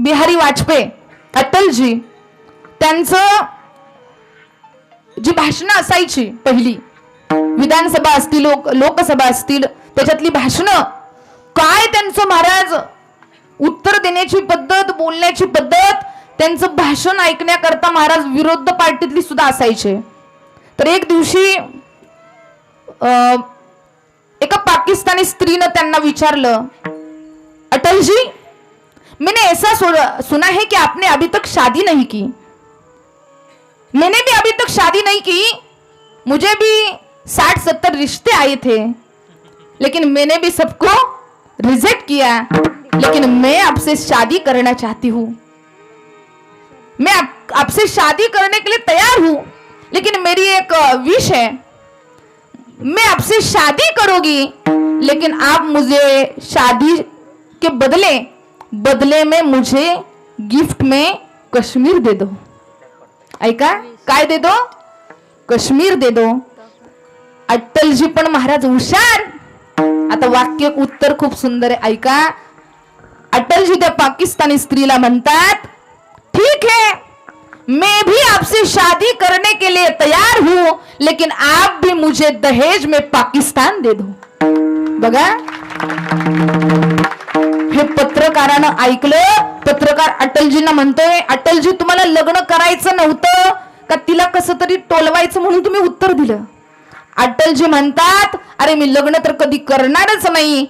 बिहारी वाजपेयी अटलजी त्यांचं जी भाषणं असायची पहिली विधानसभा असतील लोकसभा असतील त्याच्यातली भाषणं काय त्यांचं महाराज उत्तर देण्याची पद्धत बोलण्याची पद्धत त्यांचं भाषण ऐकण्याकरता महाराज विरोध पार्टीतली सुद्धा असायचे। तर एक दिवशी एका पाकिस्तानी स्त्रीनं त्यांना विचारलं अटल जी मैंने ऐसा सुना है कि आपने अभी तक शादी नहीं की। मैंने भी अभी तक शादी नहीं की, मुझे भी 60-70 रिश्ते आए थे लेकिन मैंने भी सबको रिजेक्ट किया, लेकिन मैं आपसे शादी करना चाहती हूँ। मैं आपसे शादी करने के लिए तैयार हूं, लेकिन मेरी एक विश है, मैं आपसे शादी करूंगी लेकिन आप मुझे शादी के बदले में मुझे गिफ्ट में कश्मीर दे दो। ऐका काय दे दो? कश्मीर दे दो। अटलजी पण महाराज हुशार। आता वाक्य उत्तर खूप सुंदर आहे, ऐका। अटलजी त्या पाकिस्तानी स्त्रीला म्हणतात ठीक है मैं भी आपसे शादी करने के लिए तैयार हूं, लेकिन आप भी मुझे दहेज में पाकिस्तान दे दो। बघा हे पत्रकारानं ऐकलं। पत्रकार अटलजींना म्हणतोय अटलजी तुम्हाला लग्न करायचं नव्हतं का तिला कसं तरी टोलवायचं म्हणून तुम्ही उत्तर दिलं? अटलजी म्हणतात अरे मी लग्न तर कधी करणारच नाही,